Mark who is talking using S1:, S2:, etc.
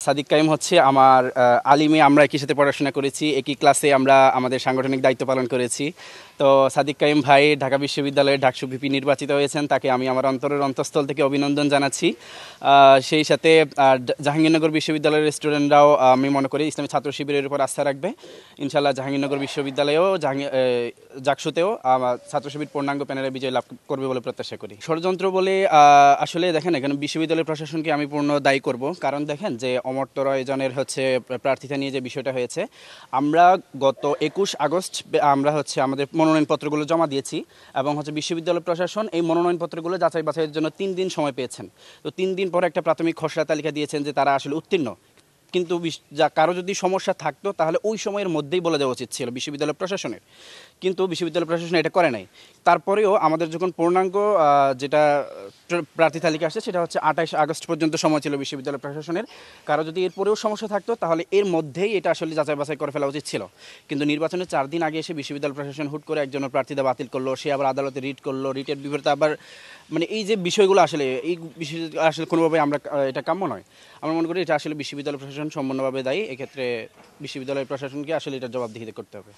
S1: সাদিক কাইম হচ্ছে আমার আলিমে আমরা একই সাথে পড়াশোনা করেছি, একই ক্লাসে আমরা আমাদের সাংগঠনিক দায়িত্ব পালন করেছি। তো সাদিক কাইম ভাই ঢাকা বিশ্ববিদ্যালয়ের ডাকসু ভিপি নির্বাচিত হয়েছেন, তাকে আমি আমার অন্তরের অন্তঃস্থল থেকে অভিনন্দন জানাচ্ছি। সেই সাথে জাহাঙ্গীরনগর বিশ্ববিদ্যালয়ের স্টুডেন্টরাও আমি মনে করি ইসলামী ছাত্র শিবিরের উপর আস্থা রাখবে। ইনশাআল্লাহ জাহাঙ্গীরনগর বিশ্ববিদ্যালয়েও জাকসুতেও ছাত্র শিবির পূর্ণাঙ্গ প্যানেলে বিজয় লাভ করবে বলে প্রত্যাশা করি। ষড়যন্ত্র বলে আসলে দেখেন এখানে বিশ্ববিদ্যালয় প্রশাসনকে আমি পূর্ণ দায়ী করব, কারণ দেখেন যে অমর্ত্য রয়জনের হচ্ছে প্রার্থিতা নিয়ে যে বিষয়টা হয়েছে, আমরা গত 21 আগস্ট আমরা হচ্ছে আমাদের মনোনয়নপত্রগুলো জমা দিয়েছি এবং হচ্ছে বিশ্ববিদ্যালয় প্রশাসন এই মনোনয়নপত্রগুলো যাচাই বাছাইয়ের জন্য 3 দিন সময় পেয়েছেন। তো 3 দিন পরে একটা প্রাথমিক খসড়া তালিকা দিয়েছেন যে তারা আসলে উত্তীর্ণ, কিন্তু যা কারো যদি সমস্যা থাকতো তাহলে ওই সময়ের মধ্যেই বলে দেওয়া উচিত ছিল বিশ্ববিদ্যালয় প্রশাসনের, কিন্তু বিশ্ববিদ্যালয় প্রশাসন এটা করে নাই। তারপরেও আমাদের যখন পূর্ণাঙ্গ যেটা প্রার্থী তালিকা আসছে সেটা হচ্ছে 28 আগস্ট পর্যন্ত সময় ছিল বিশ্ববিদ্যালয় প্রশাসনের। কারো যদি এরপরেও সমস্যা থাকতো তাহলে এর মধ্যেই এটা আসলে যাচাই বাছাই করে ফেলা উচিত ছিল, কিন্তু নির্বাচনের 4 দিন আগে এসে বিশ্ববিদ্যালয় প্রশাসন হুট করে একজনের প্রার্থীতা বাতিল করলো, সে আবার আদালতে রিট করলো, রিটের বিপরীতে আবার মানে এই যে বিষয়গুলো আসলে এই বিষয় আসলে কোনোভাবে আমরা এটা কাম্য নয়। আমরা মনে করি এটা আসলে বিশ্ববিদ্যালয় প্রশাসন সম্পূর্ণভাবে দায়ী। এক্ষেত্রে বিশ্ববিদ্যালয় প্রশাসনকে আসলে এটা জবাবদিহিতে করতে হবে।